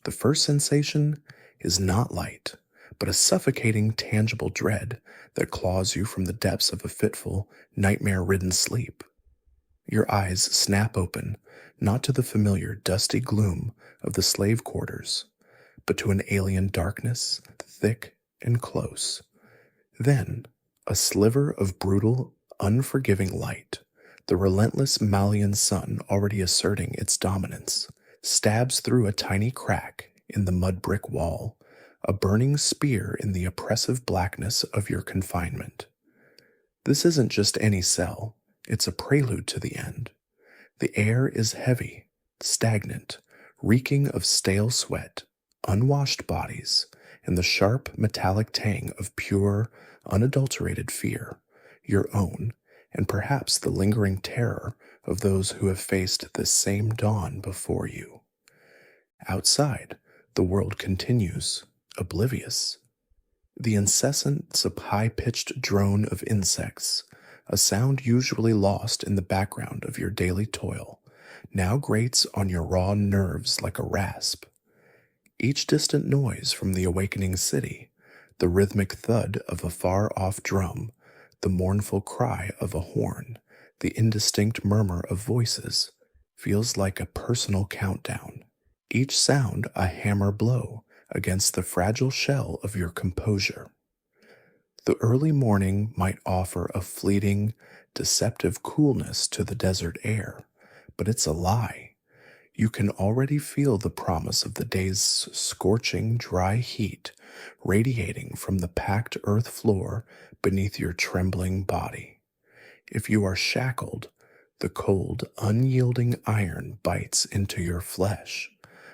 The first sensation is not light, but a suffocating, tangible dread that claws you from the depths of a fitful, nightmare-ridden sleep. Your eyes snap open, not to the familiar, dusty gloom of the slave quarters, but to an alien darkness, thick and close. Then, a sliver of brutal, unforgiving light, the relentless Malian sun already asserting its dominance, stabs through a tiny crack in the mud brick wall, a burning spear in the oppressive blackness of your confinement. This isn't just any cell, it's a prelude to the end. The air is heavy, stagnant, reeking of stale sweat, unwashed bodies, and the sharp metallic tang of pure, unadulterated fear, your own, and perhaps the lingering terror of those who have faced this same dawn before you. Outside, the world continues, oblivious. The incessant, high-pitched drone of insects, a sound usually lost in the background of your daily toil, now grates on your raw nerves like a rasp. Each distant noise from the awakening city, the rhythmic thud of a far-off drum, the mournful cry of a horn, the indistinct murmur of voices, feels like a personal countdown. Each sound a hammer blow against the fragile shell of your composure. The early morning might offer a fleeting, deceptive coolness to the desert air, but it's a lie. You can already feel the promise of the day's scorching, dry heat radiating from the packed earth floor beneath your trembling body. If you are shackled, the cold, unyielding iron bites into your flesh,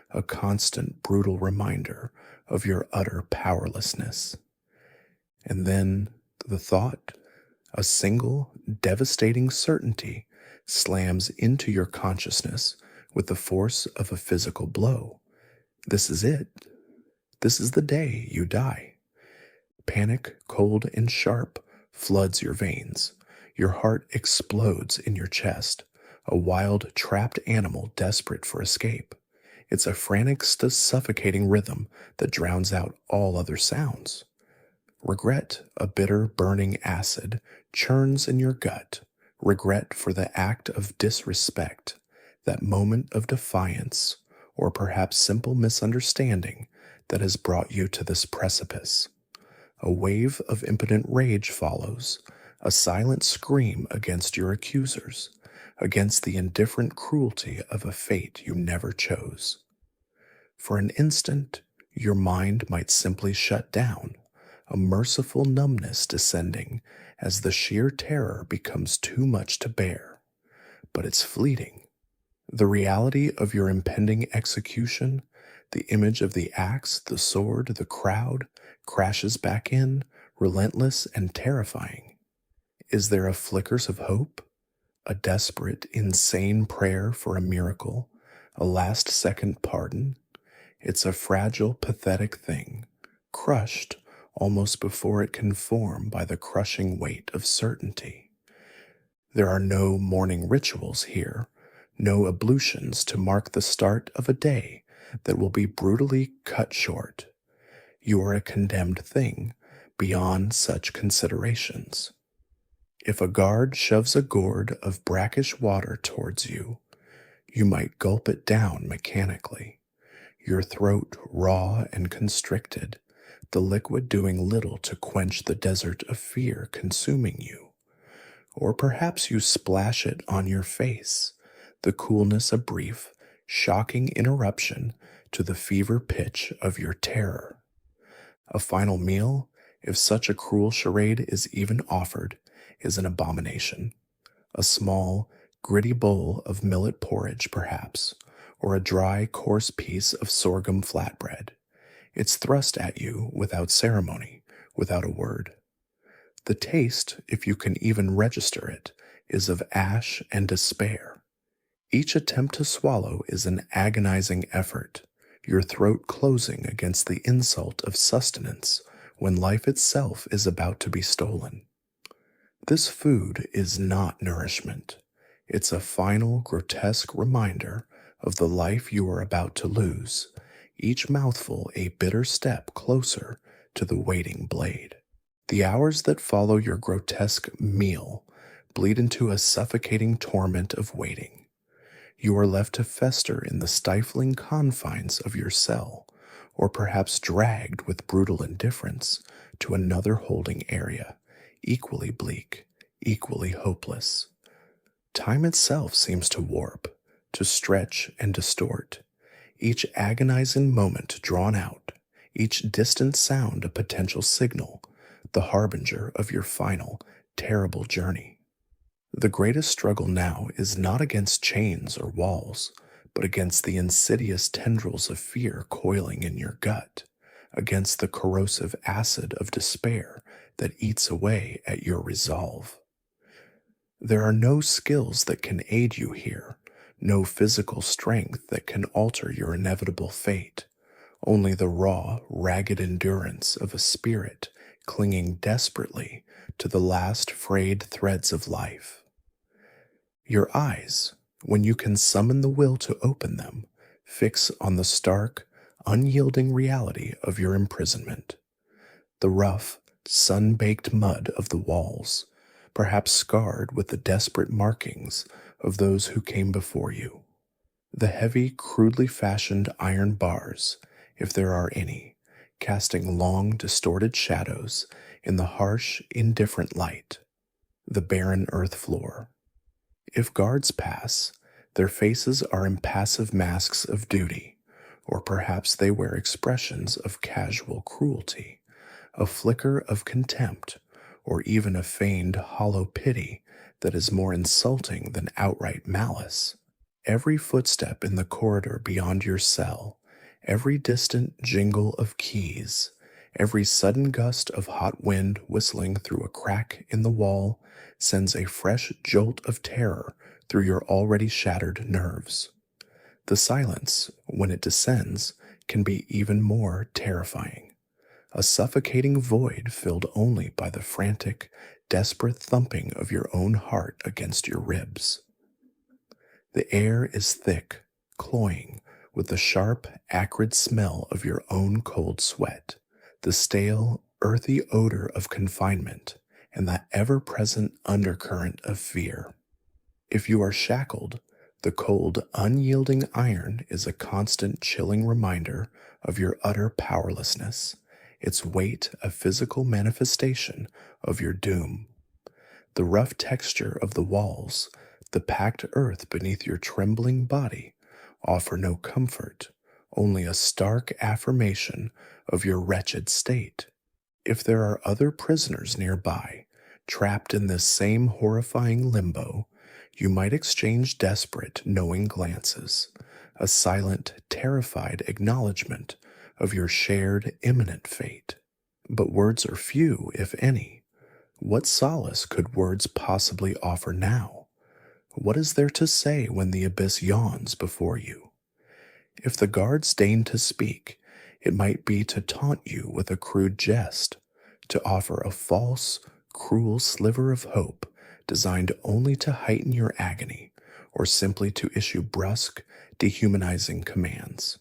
a constant, brutal reminder of your utter powerlessness. And then the thought, a single, devastating certainty, slams into your consciousness with the force of a physical blow. This is it. This is the day you die. Panic, cold and sharp, floods your veins. Your heart explodes in your chest, a wild, trapped animal desperate for escape. It's a frantic, suffocating rhythm that drowns out all other sounds. Regret, a bitter, burning acid, churns in your gut. Regret for the act of disrespect, that moment of defiance, or perhaps simple misunderstanding that has brought you to this precipice. A wave of impotent rage follows, a silent scream against your accusers, against the indifferent cruelty of a fate you never chose. For an instant, your mind might simply shut down, a merciful numbness descending as the sheer terror becomes too much to bear. But it's fleeting. The reality of your impending execution, the image of the axe, the sword, the crowd, crashes back in, relentless and terrifying. Is there a flickers of hope? A desperate, insane prayer for a miracle? A last-second pardon? It's a fragile, pathetic thing, crushed almost before it can form by the crushing weight of certainty. There are no morning rituals here, no ablutions to mark the start of a day that will be brutally cut short. You are a condemned thing beyond such considerations. If a guard shoves a gourd of brackish water towards you, you might gulp it down mechanically, your throat raw and constricted, the liquid doing little to quench the desert of fear consuming you. Or perhaps you splash it on your face, the coolness a brief, shocking interruption to the fever pitch of your terror. A final meal, if such a cruel charade is even offered, is an abomination. A small, gritty bowl of millet porridge, perhaps, or a dry, coarse piece of sorghum flatbread. It's thrust at you without ceremony, without a word. The taste, if you can even register it, is of ash and despair. Each attempt to swallow is an agonizing effort, your throat closing against the insult of sustenance when life itself is about to be stolen. This food is not nourishment. It's a final, grotesque reminder of the life you are about to lose, each mouthful a bitter step closer to the waiting blade. The hours that follow your grotesque meal bleed into a suffocating torment of waiting. You are left to fester in the stifling confines of your cell, or perhaps dragged with brutal indifference to another holding area, equally bleak, equally hopeless. Time itself seems to warp, to stretch and distort, each agonizing moment drawn out, each distant sound a potential signal, the harbinger of your final, terrible journey. The greatest struggle now is not against chains or walls, but against the insidious tendrils of fear coiling in your gut, against the corrosive acid of despair that eats away at your resolve. There are no skills that can aid you here, no physical strength that can alter your inevitable fate, only the raw, ragged endurance of a spirit clinging desperately to the last frayed threads of life. Your eyes, when you can summon the will to open them, fix on the stark, unyielding reality of your imprisonment. The rough, sun-baked mud of the walls, perhaps scarred with the desperate markings of those who came before you. The heavy, crudely fashioned iron bars, if there are any, casting long, distorted shadows in the harsh, indifferent light. The barren earth floor. If guards pass, their faces are impassive masks of duty, or perhaps they wear expressions of casual cruelty, a flicker of contempt, or even a feigned hollow pity that is more insulting than outright malice. Every footstep in the corridor beyond your cell, every distant jingle of keys, every sudden gust of hot wind whistling through a crack in the wall sends a fresh jolt of terror through your already shattered nerves. The silence, when it descends, can be even more terrifying. A suffocating void filled only by the frantic, desperate thumping of your own heart against your ribs. The air is thick, cloying, with the sharp, acrid smell of your own cold sweat, the stale, earthy odor of confinement, and the ever-present undercurrent of fear. If you are shackled, the cold, unyielding iron is a constant chilling reminder of your utter powerlessness, its weight a physical manifestation of your doom. The rough texture of the walls, the packed earth beneath your trembling body, offer no comfort, only a stark affirmation of your wretched state. If there are other prisoners nearby, trapped in this same horrifying limbo, you might exchange desperate, knowing glances, a silent, terrified acknowledgement of your shared, imminent fate. But words are few, if any. What solace could words possibly offer now? What is there to say when the abyss yawns before you? If the guards deign to speak, it might be to taunt you with a crude jest, to offer a false, cruel sliver of hope designed only to heighten your agony, or simply to issue brusque, dehumanizing commands.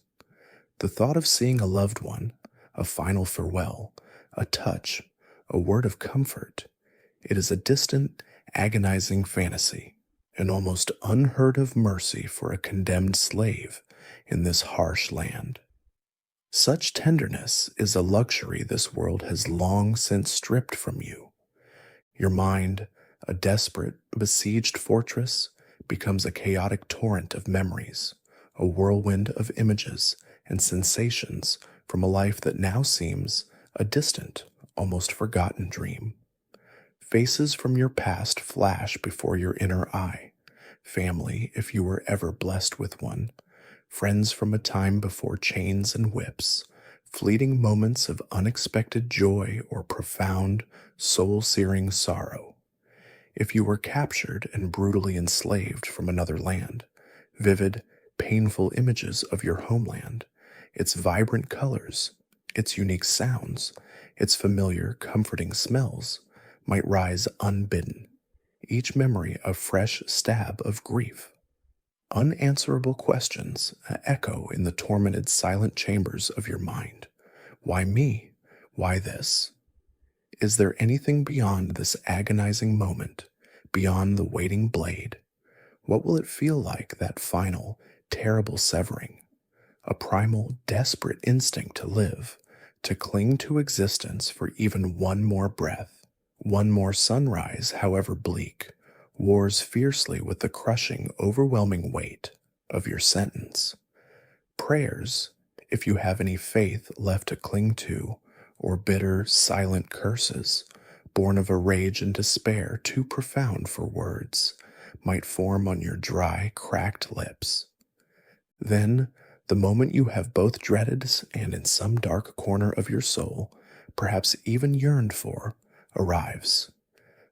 The thought of seeing a loved one, a final farewell, a touch, a word of comfort, it is a distant, agonizing fantasy, an almost unheard of mercy for a condemned slave in this harsh land. Such tenderness is a luxury this world has long since stripped from you. Your mind, a desperate, besieged fortress, becomes a chaotic torrent of memories, a whirlwind of images and sensations from a life that now seems a distant, almost forgotten dream. Faces from your past flash before your inner eye, family if you were ever blessed with one, friends from a time before chains and whips, fleeting moments of unexpected joy or profound, soul-searing sorrow. If you were captured and brutally enslaved from another land, vivid, painful images of your homeland, its vibrant colors, its unique sounds, its familiar, comforting smells, might rise unbidden, each memory a fresh stab of grief. Unanswerable questions echo in the tormented silent chambers of your mind. Why me? Why this? Is there anything beyond this agonizing moment, beyond the waiting blade? What will it feel like, that final, terrible severing? A primal, desperate instinct to live, to cling to existence for even one more breath, one more sunrise, however bleak, wars fiercely with the crushing, overwhelming weight of your sentence. Prayers, if you have any faith left to cling to, or bitter, silent curses, born of a rage and despair too profound for words, might form on your dry, cracked lips. Then, the moment you have both dreaded and in some dark corner of your soul, perhaps even yearned for, arrives.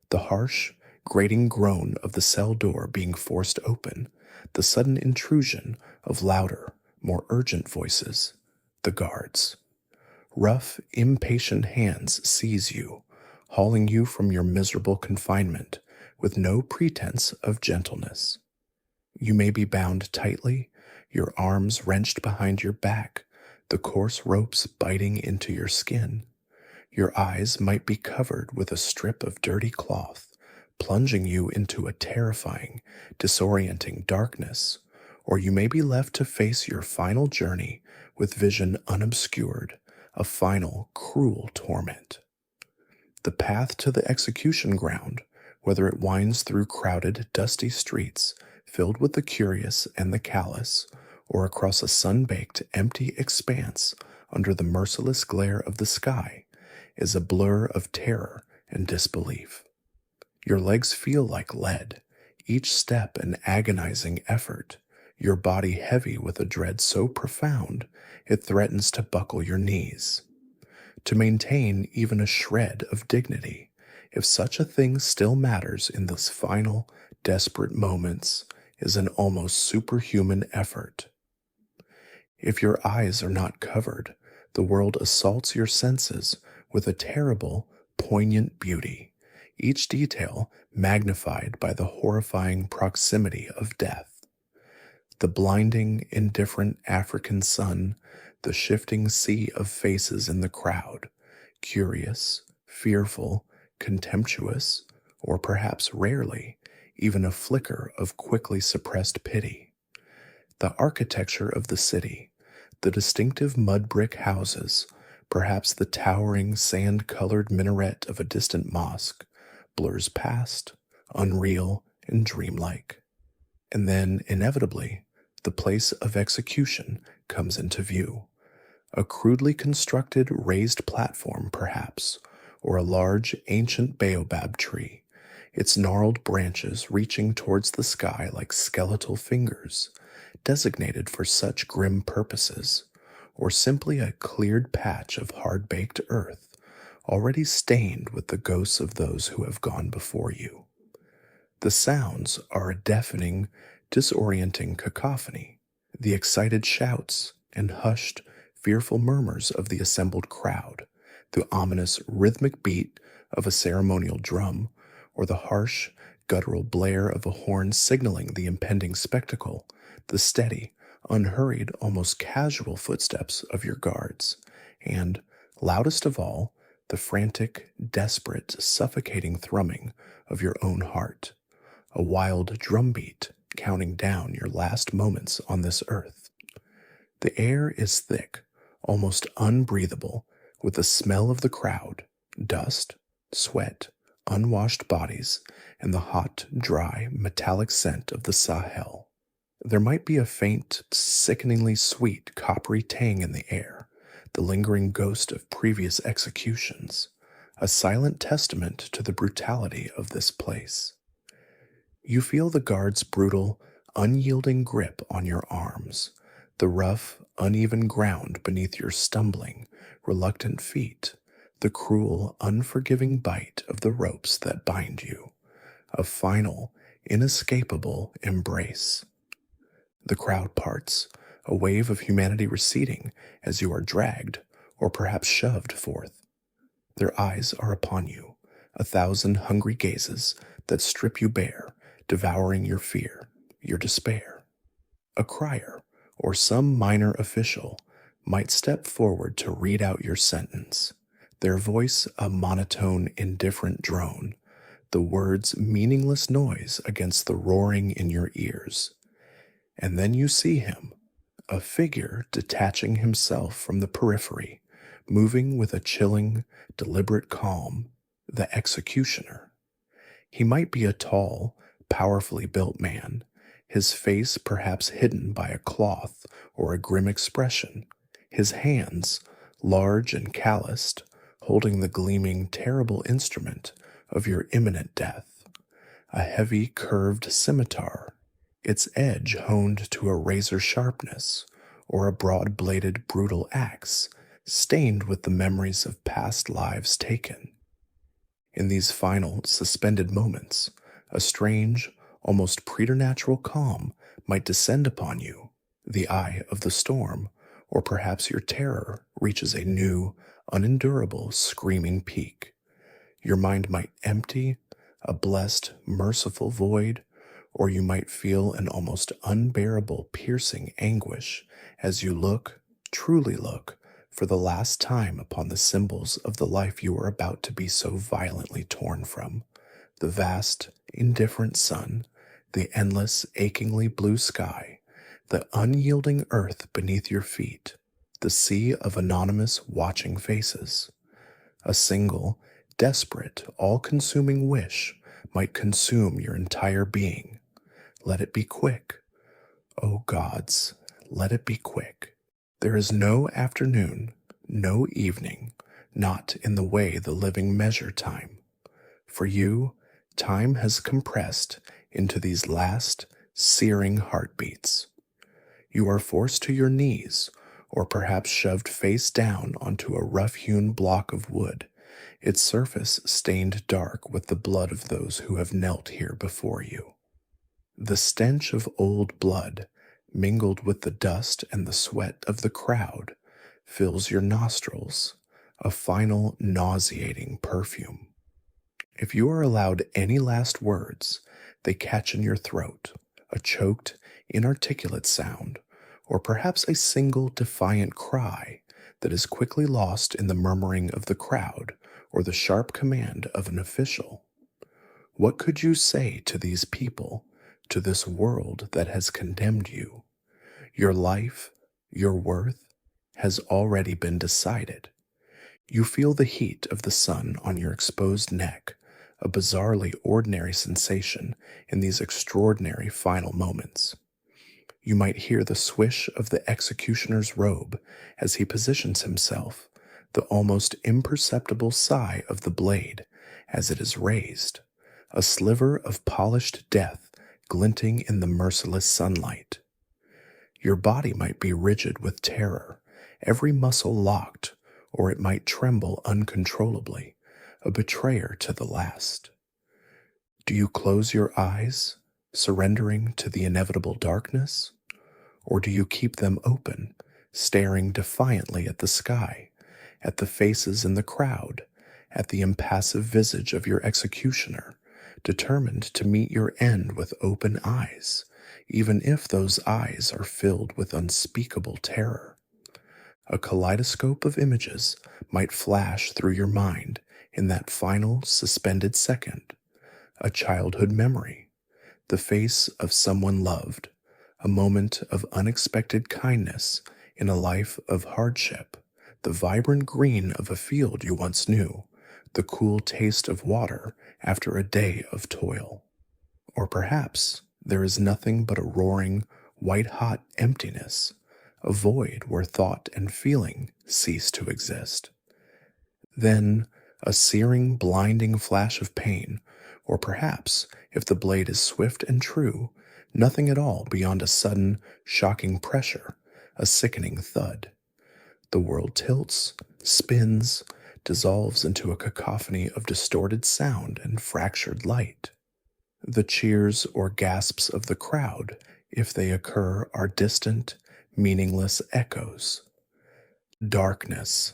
The harsh, grating groan of the cell door being forced open, the sudden intrusion of louder, more urgent voices, the guards. Rough, impatient hands seize you, hauling you from your miserable confinement with no pretense of gentleness. You may be bound tightly, your arms wrenched behind your back, the coarse ropes biting into your skin. Your eyes might be covered with a strip of dirty cloth, plunging you into a terrifying, disorienting darkness, or you may be left to face your final journey with vision unobscured, a final, cruel torment. The path to the execution ground, whether it winds through crowded, dusty streets filled with the curious and the callous, or across a sun-baked, empty expanse under the merciless glare of the sky, is a blur of terror and disbelief. Your legs feel like lead, each step an agonizing effort, your body heavy with a dread so profound it threatens to buckle your knees. To maintain even a shred of dignity, if such a thing still matters in those final, desperate moments, is an almost superhuman effort. If your eyes are not covered, the world assaults your senses with a terrible, poignant beauty, each detail magnified by the horrifying proximity of death. The blinding, indifferent African sun, the shifting sea of faces in the crowd, curious, fearful, contemptuous, or perhaps rarely, even a flicker of quickly suppressed pity. The architecture of the city, the distinctive mud brick houses, perhaps the towering sand-colored minaret of a distant mosque, blurs past, unreal and dreamlike. And then, inevitably, the place of execution comes into view. A crudely constructed raised platform, perhaps, or a large ancient baobab tree, its gnarled branches reaching towards the sky like skeletal fingers, designated for such grim purposes, or simply a cleared patch of hard-baked earth, already stained with the ghosts of those who have gone before you. The sounds are a deafening, disorienting cacophony, the excited shouts and hushed, fearful murmurs of the assembled crowd, the ominous rhythmic beat of a ceremonial drum, or the harsh, guttural blare of a horn signaling the impending spectacle, the steady, unhurried, almost casual footsteps of your guards, and, loudest of all, the frantic, desperate, suffocating thrumming of your own heart, a wild drumbeat counting down your last moments on this earth. The air is thick, almost unbreathable, with the smell of the crowd, dust, sweat, unwashed bodies, and the hot, dry, metallic scent of the Sahel. There might be a faint, sickeningly sweet, coppery tang in the air, the lingering ghost of previous executions, a silent testament to the brutality of this place. You feel the guard's brutal, unyielding grip on your arms, the rough, uneven ground beneath your stumbling, reluctant feet, the cruel, unforgiving bite of the ropes that bind you, a final, inescapable embrace. The crowd parts, a wave of humanity receding as you are dragged, or perhaps shoved forth. Their eyes are upon you, 1,000 hungry gazes that strip you bare, devouring your fear, your despair. A crier or some minor official might step forward to read out your sentence, their voice a monotone, indifferent drone, the words meaningless noise against the roaring in your ears. And then you see him, a figure detaching himself from the periphery, moving with a chilling, deliberate calm, the executioner. He might be a tall, powerfully built man, his face perhaps hidden by a cloth or a grim expression, his hands, large and calloused, holding the gleaming, terrible instrument of your imminent death, a heavy, curved scimitar, its edge honed to a razor sharpness, or a broad bladed, brutal axe, stained with the memories of past lives taken. In these final, suspended moments, a strange, almost preternatural calm might descend upon you, the eye of the storm, or perhaps your terror reaches a new, unendurable, screaming peak. Your mind might empty, a blessed, merciful void, or you might feel an almost unbearable, piercing anguish as you look, truly look, for the last time upon the symbols of the life you are about to be so violently torn from. The vast, indifferent sun, the endless, achingly blue sky, the unyielding earth beneath your feet, the sea of anonymous, watching faces. A single, desperate, all-consuming wish might consume your entire being. Let it be quick. O gods, let it be quick. There is no afternoon, no evening, not in the way the living measure time. For you, time has compressed into these last, searing heartbeats. You are forced to your knees, or perhaps shoved face down onto a rough-hewn block of wood, its surface stained dark with the blood of those who have knelt here before you. The stench of old blood, mingled with the dust and the sweat of the crowd, fills your nostrils, a final nauseating perfume. If you are allowed any last words, they catch in your throat, a choked, inarticulate sound, or perhaps a single defiant cry that is quickly lost in the murmuring of the crowd or the sharp command of an official. What could you say to these people, to this world that has condemned you? Your life, your worth, has already been decided. You feel the heat of the sun on your exposed neck, a bizarrely ordinary sensation in these extraordinary final moments. You might hear the swish of the executioner's robe as he positions himself, the almost imperceptible sigh of the blade as it is raised, a sliver of polished death glinting in the merciless sunlight. Your body might be rigid with terror, every muscle locked, or it might tremble uncontrollably, a betrayer to the last. Do you close your eyes, surrendering to the inevitable darkness? Or do you keep them open, staring defiantly at the sky, at the faces in the crowd, at the impassive visage of your executioner, determined to meet your end with open eyes, even if those eyes are filled with unspeakable terror? A kaleidoscope of images might flash through your mind in that final suspended second. A childhood memory, the face of someone loved, a moment of unexpected kindness in a life of hardship, the vibrant green of a field you once knew, the cool taste of water after a day of toil. Or perhaps there is nothing but a roaring, white-hot emptiness, a void where thought and feeling cease to exist. Then a searing, blinding flash of pain, or perhaps, if the blade is swift and true, nothing at all beyond a sudden, shocking pressure, a sickening thud. The world tilts, spins, dissolves into a cacophony of distorted sound and fractured light. The cheers or gasps of the crowd, if they occur, are distant, meaningless echoes. Darkness.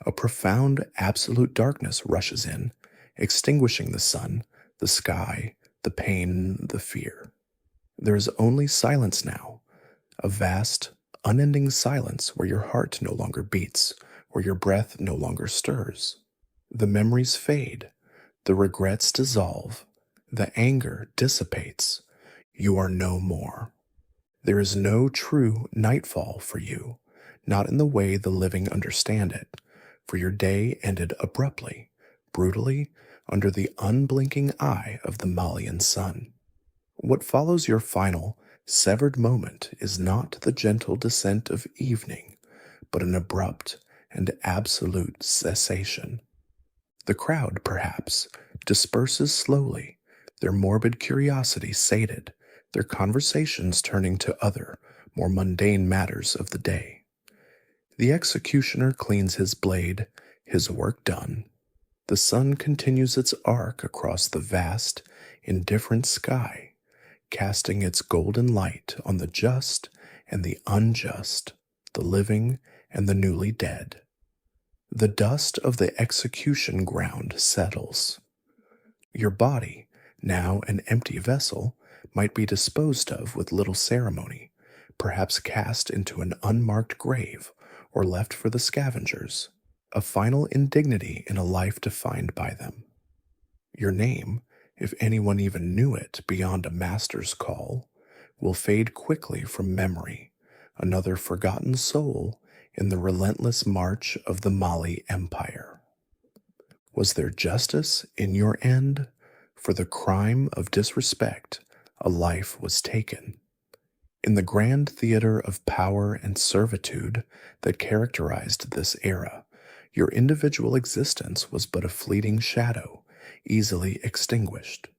A profound, absolute darkness rushes in, extinguishing the sun, the sky, the pain, the fear. There is only silence now, A vast, unending silence where your heart no longer beats, where your breath no longer stirs. The memories fade, the regrets dissolve, the anger dissipates. You are no more. There is no true nightfall for you, not in the way the living understand it, for your day ended abruptly, brutally, under the unblinking eye of the Malian sun. What follows your final, severed moment is not the gentle descent of evening, but an abrupt and absolute cessation. The crowd, perhaps, disperses slowly, their morbid curiosity sated, their conversations turning to other, more mundane matters of the day. The executioner cleans his blade, his work done. The sun continues its arc across the vast, indifferent sky, casting its golden light on the just and the unjust, the living and the newly dead. The dust of the execution ground settles. Your body, now an empty vessel, might be disposed of with little ceremony, perhaps cast into an unmarked grave or left for the scavengers, a final indignity in a life defined by them. Your name, if anyone even knew it beyond a master's call, will fade quickly from memory, another forgotten soul in the relentless march of the Mali Empire. Was there justice in your end? For the crime of disrespect, a life was taken. In the grand theater of power and servitude that characterized this era, your individual existence was but a fleeting shadow, easily extinguished.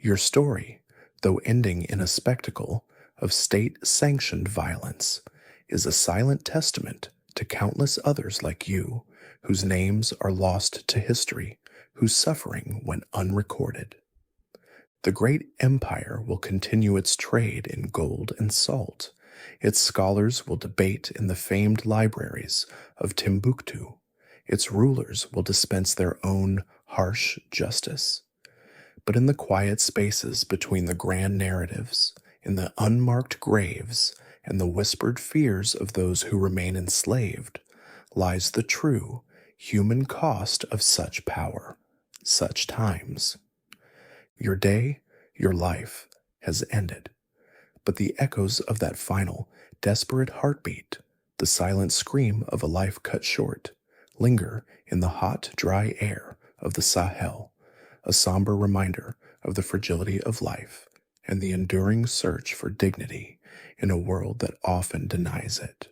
Your story, though ending in a spectacle of state-sanctioned violence, is a silent testament to countless others like you, whose names are lost to history, whose suffering went unrecorded. The great empire will continue its trade in gold and salt. Its scholars will debate in the famed libraries of Timbuktu. Its rulers will dispense their own harsh justice. But in the quiet spaces between the grand narratives, in the unmarked graves, and the whispered fears of those who remain enslaved, lies the true, human cost of such power, such times. Your day, your life, has ended, but the echoes of that final, desperate heartbeat, the silent scream of a life cut short, linger in the hot, dry air of the Sahel, a somber reminder of the fragility of life and the enduring search for dignity in a world that often denies it.